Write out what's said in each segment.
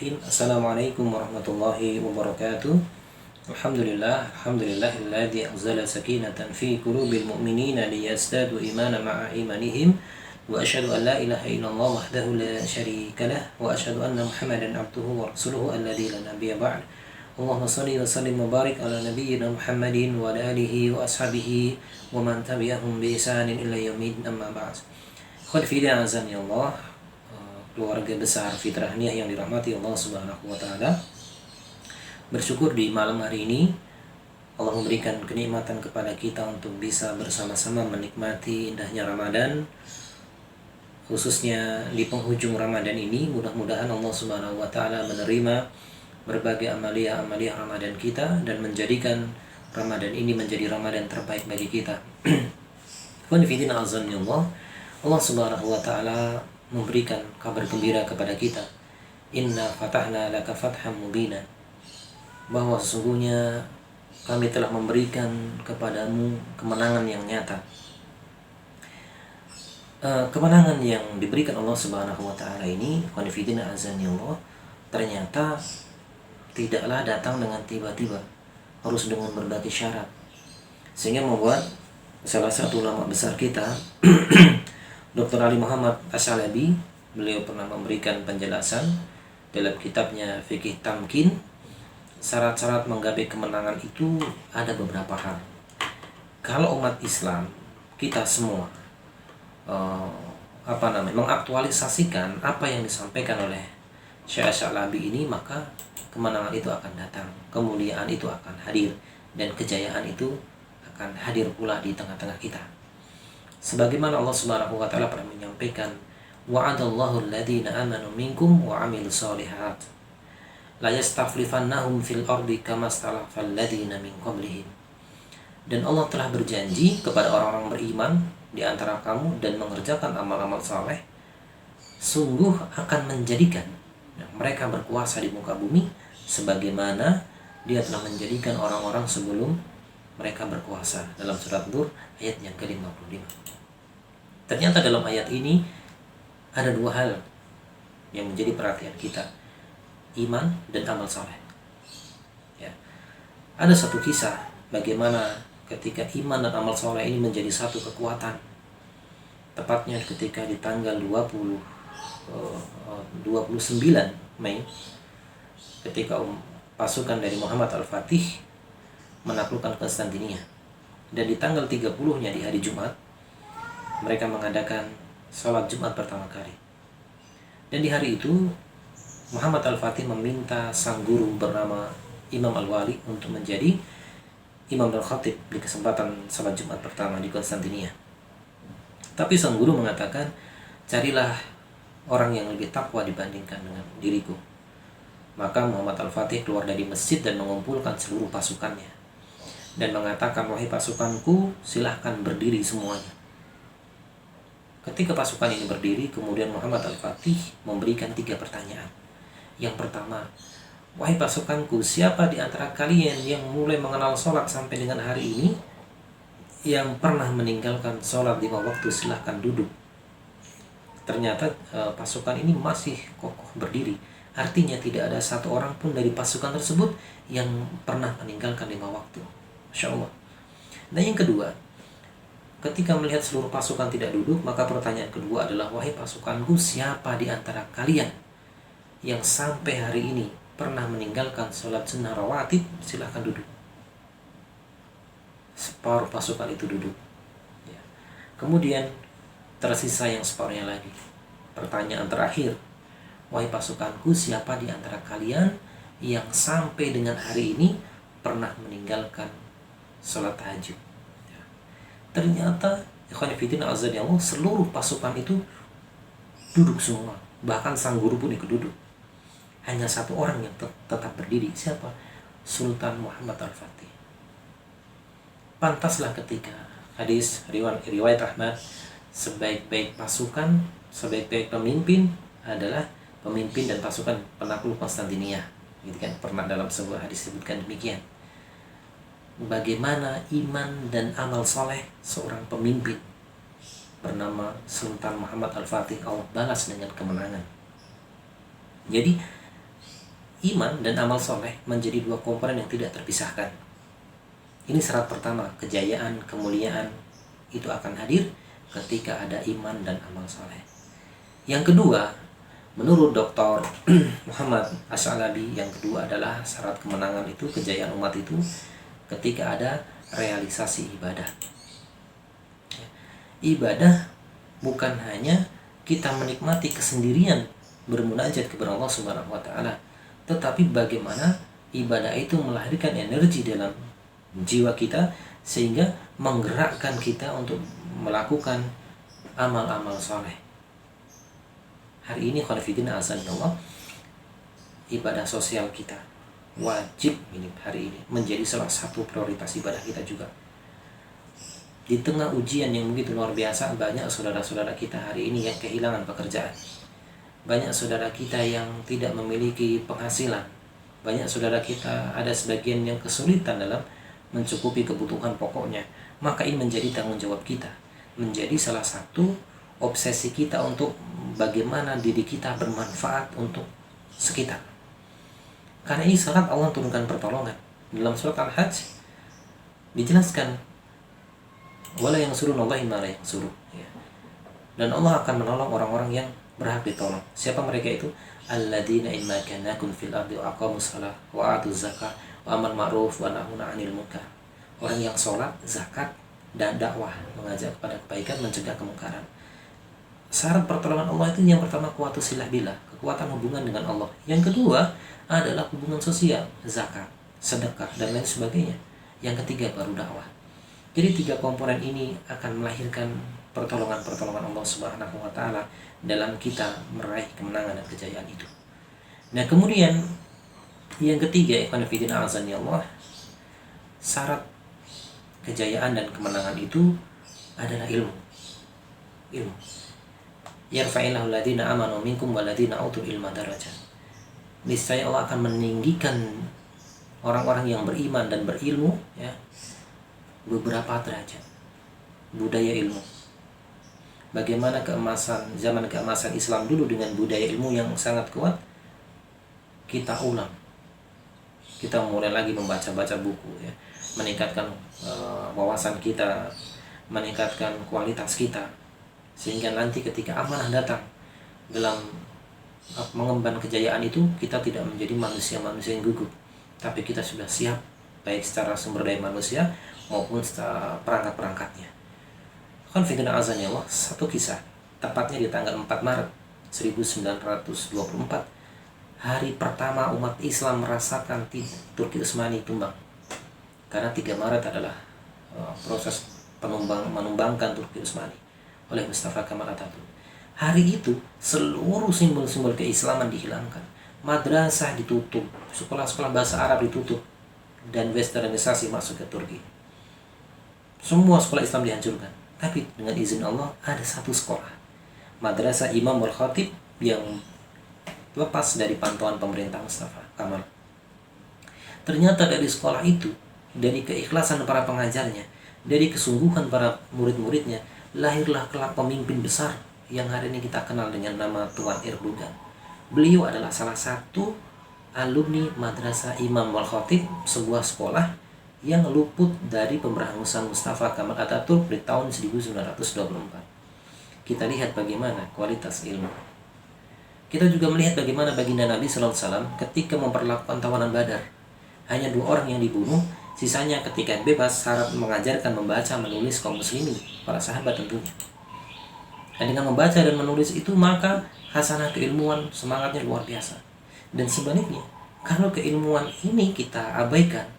Bismillahirrahmanirrahim. Assalamualaikum warahmatullahi wabarakatuh. Alhamdulillahilladzi anzala sakinatan fi qulubil mu'minina liyazdadu imana ma'a imanihim wa asyhadu an la ilaha illallah wahdahu la syarika lah wa asyhadu anna Muhammadan abduhu wa rasuluhu alladzi la nabiyya ba'd. Allahumma shalli wa sallim wa barik ala nabiyyina Muhammadin wa ala alihi wa ashabihi wa man tabi'ahum bi ihsanin ila yaumil amma ba'd. Khul fi azani Allah, keluarga besar Fitrahniah yang dirahmati Allah Subhanahu wa taala. Bersyukur di malam hari ini Allah memberikan kenikmatan kepada kita untuk bisa bersama-sama menikmati indahnya Ramadan. Khususnya di penghujung Ramadan ini, mudah-mudahan Allah Subhanahu wa taala menerima berbagai amalia-amalia Ramadan kita dan menjadikan Ramadan ini menjadi Ramadan terbaik bagi kita. Allah Subhanahu wa taala memberikan kabar gembira kepada kita. Inna fatahna laka fatham mubina, bahwa sesungguhnya kami telah memberikan kepadamu kemenangan yang nyata. Kemenangan yang diberikan Allah Subhanahu wa taala ini, qanifidina azanillah, ternyata tidaklah datang dengan tiba-tiba, harus dengan berbagai syarat. Sehingga membuat salah satu ulama besar kita Dr. Ali Muhammad As-Salabi, beliau pernah memberikan penjelasan dalam kitabnya Fikih Tamkin. Syarat-syarat menggapai kemenangan itu ada beberapa hal. Kalau umat Islam, kita semua mengaktualisasikan apa yang disampaikan oleh Syekh As-Salabi ini, maka kemenangan itu akan datang, kemuliaan itu akan hadir, dan kejayaan itu akan hadir pula di tengah-tengah kita. Sebagaimana Allah Subhanahu wa taala pernah menyampaikan, wa'adallahu alladhina amanu minkum wa 'amilus shalihat la yastakhlifannahum fil ardi kama stakhlafal ladzina min qablihim. Dan Allah telah berjanji kepada orang-orang beriman di antara kamu dan mengerjakan amal-amal saleh, sungguh akan menjadikan mereka berkuasa di muka bumi sebagaimana Dia telah menjadikan orang-orang sebelum mereka berkuasa. Dalam surat Nur ayat yang ke-55. Ternyata dalam ayat ini ada dua hal yang menjadi perhatian kita, iman dan amal saleh. Ya. Ada satu kisah bagaimana ketika iman dan amal saleh ini menjadi satu kekuatan. Tepatnya ketika di tanggal 29 Mei, ketika pasukan dari Muhammad Al-Fatih menaklukkan Konstantinia, dan di tanggal 30-nya di hari Jumat mereka mengadakan sholat Jumat pertama kali. Dan di hari itu Muhammad Al-Fatih meminta sang guru bernama Imam Al-Wali untuk menjadi imam dan khatib di kesempatan sholat Jumat pertama di Konstantinia. Tapi sang guru mengatakan, carilah orang yang lebih takwa dibandingkan dengan diriku. Maka Muhammad Al-Fatih keluar dari masjid dan mengumpulkan seluruh pasukannya dan mengatakan, wahai pasukanku, silahkan berdiri semuanya. Ketika pasukan ini berdiri, kemudian Muhammad Al-Fatih memberikan 3 pertanyaan. Yang pertama, wahai pasukanku, siapa di antara kalian yang mulai mengenal sholat sampai dengan hari ini, yang pernah meninggalkan sholat 5 waktu, silahkan duduk. Ternyata pasukan ini masih kokoh berdiri. Artinya tidak ada satu orang pun dari pasukan tersebut yang pernah meninggalkan 5 waktu. Masya Allah. Dan yang kedua, ketika melihat seluruh pasukan tidak duduk, maka pertanyaan kedua adalah, wahai pasukanku, siapa di antara kalian yang sampai hari ini pernah meninggalkan sholat sunnah rawatib, silahkan duduk. Separuh pasukan itu duduk. Ya. Kemudian tersisa yang separuhnya lagi. Pertanyaan terakhir, wahai pasukanku, siapa di antara kalian yang sampai dengan hari ini pernah meninggalkan sholat tahajud? Ternyata seluruh pasukan itu duduk semua. Bahkan sang guru pun ikut duduk. Hanya satu orang yang tetap berdiri. Siapa? Sultan Muhammad Al-Fatih. Pantaslah ketika hadis riwayat Ahmad, sebaik-baik pasukan, sebaik-baik pemimpin adalah pemimpin dan pasukan penakluk Konstantinia. Gitu kan? Pernah dalam sebuah hadis disebutkan demikian. Bagaimana iman dan amal soleh seorang pemimpin bernama Sultan Muhammad Al-Fatih Allah balas dengan kemenangan. Jadi iman dan amal soleh menjadi dua komponen yang tidak terpisahkan. Ini syarat pertama, kejayaan, kemuliaan itu akan hadir ketika ada iman dan amal soleh. Yang kedua, menurut Dr. Muhammad Asy'alabi, yang kedua adalah syarat kemenangan itu, kejayaan umat itu ketika ada realisasi ibadah. Ibadah bukan hanya kita menikmati kesendirian bermunajat kepada Allah Subhanahu wa taala, tetapi bagaimana ibadah itu melahirkan energi dalam jiwa kita sehingga menggerakkan kita untuk melakukan amal-amal soleh. Hari ini khonifidina azanillah, ibadah sosial kita wajib ini hari ini menjadi salah satu prioritas ibadah kita juga. Di tengah ujian yang begitu luar biasa, banyak saudara-saudara kita hari ini yang kehilangan pekerjaan. Banyak saudara kita yang tidak memiliki penghasilan. Banyak saudara kita ada sebagian yang kesulitan dalam mencukupi kebutuhan pokoknya. Maka ini menjadi tanggung jawab kita, menjadi salah satu obsesi kita untuk bagaimana diri kita bermanfaat untuk sekitar. Karena ini saat Allah turunkan pertolongan. Dalam surat Al-Hajj dijelaskan, wala yang suruh Allah ma la yang suruh, ya. Dan Allah akan menolong orang-orang yang berhak ditolong. Siapa mereka itu? Alladzina in makanakum fil ardi wa aqamus shalah wa atuz zakah wa amal ma'ruf wa nahuna 'anil munkar. Orang yang sholat, zakat, dan dakwah, mengajak kepada kebaikan, mencegah kemungkaran. Syarat pertolongan Allah itu yang pertama quwwatus silah billah, kekuatan hubungan dengan Allah. Yang kedua adalah hubungan sosial, zakat, sedekah, dan lain sebagainya. Yang ketiga baru dakwah. Jadi tiga komponen ini akan melahirkan pertolongan-pertolongan Allah Subhanahu wa taala dalam kita meraih kemenangan dan kejayaan itu. Nah, kemudian yang ketiga, ikhwan fillah azanillah, syarat kejayaan dan kemenangan itu adalah ilmu. Ilmu. Yarfa'illahu alladziina aamanu minkum walladziina utul ilma darajat. Niscaya Allah akan meninggikan orang-orang yang beriman dan berilmu, ya, beberapa derajat. Budaya ilmu. Bagaimana zaman keemasan Islam dulu dengan budaya ilmu yang sangat kuat, kita ulang. Kita mulai lagi membaca-baca buku, ya, meningkatkan wawasan kita, meningkatkan kualitas kita, sehingga nanti ketika amanah datang dalam mengemban kejayaan itu, kita tidak menjadi manusia-manusia yang gugup, tapi kita sudah siap baik secara sumber daya manusia maupun secara perangkat-perangkatnya. Konfidina azanillah, satu kisah, tepatnya di tanggal 4 Maret 1924, hari pertama umat Islam merasakan Turki Utsmani tumbang. Karena 3 Maret adalah proses menumbangkan Turki Utsmani oleh Mustafa Kemal Atatürk. Hari itu seluruh simbol-simbol keislaman dihilangkan, madrasah ditutup, sekolah-sekolah bahasa Arab ditutup, dan westernisasi masuk ke Turki. Semua sekolah Islam dihancurkan. Tapi dengan izin Allah ada satu sekolah, Madrasah Imam Al-Khatib, yang lepas dari pantauan pemerintah Mustafa Kemal. Ternyata dari sekolah itu, dari keikhlasan para pengajarnya, dari kesungguhan para murid-muridnya, lahirlah kelak pemimpin besar yang hari ini kita kenal dengan nama Tuan Erdogan. Beliau adalah salah satu alumni Madrasah Imam Al-Khatib, sebuah sekolah yang luput dari pemberangusan Mustafa Kemal Atatürk di tahun 1924. Kita lihat bagaimana kualitas ilmu. Kita juga melihat bagaimana baginda Nabi SAW ketika memperlakukan tawanan Badar. Hanya 2 orang yang dibunuh, sisanya ketika bebas syarat mengajarkan membaca menulis kaum muslimin, para sahabat tentunya. Dan dengan membaca dan menulis itu, maka hasanah keilmuan semangatnya luar biasa. Dan sebaliknya, kalau keilmuan ini kita abaikan,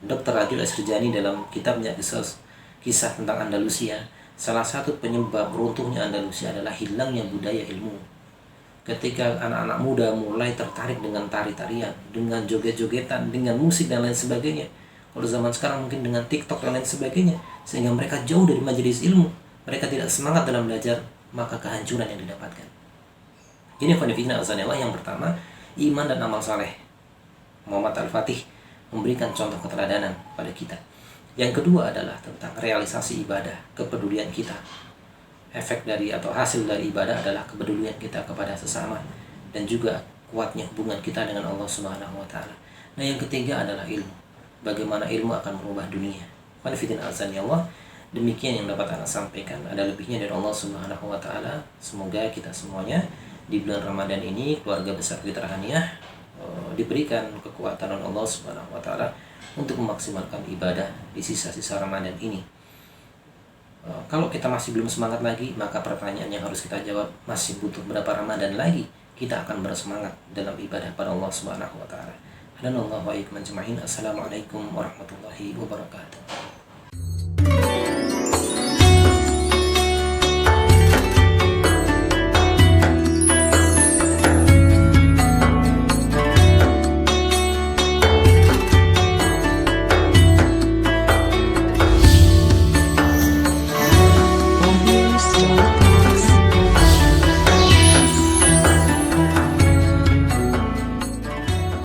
Dr. Adil Asrijani dalam kitabnya kisah tentang Andalusia, salah satu penyebab runtuhnya Andalusia adalah hilangnya budaya ilmu. Ketika anak-anak muda mulai tertarik dengan tari-tarian, dengan joget-jogetan, dengan musik dan lain sebagainya. Kalau zaman sekarang mungkin dengan TikTok dan lain sebagainya, sehingga mereka jauh dari majelis ilmu, mereka tidak semangat dalam belajar, maka kehancuran yang didapatkan. Ini khonifidina azanillah, yang pertama, iman dan amal saleh. Muhammad Al-Fatih memberikan contoh keteladanan pada kita. Yang kedua adalah tentang realisasi ibadah, kepedulian kita. Efek dari atau hasil dari ibadah adalah kepedulian kita kepada sesama, dan juga kuatnya hubungan kita dengan Allah Subhanahu wa taala. Nah, yang ketiga adalah ilmu. Bagaimana ilmu akan merubah dunia. Qanifitin azan ya Allah. Demikian yang dapat Anda sampaikan. Ada lebihnya dari Allah Subhanahu wa taala. Semoga kita semuanya di bulan Ramadan ini, keluarga besar Fitrah Haniyah diberikan kekuatan oleh Allah Subhanahu wa taala untuk memaksimalkan ibadah di sisa-sisa Ramadan ini. Kalau kita masih belum semangat lagi, maka pertanyaan yang harus kita jawab, masih butuh berapa Ramadan lagi kita akan bersemangat dalam ibadah pada Allah Subhanahu wa taala. Assalamualaikum warahmatullahi wabarakatuh.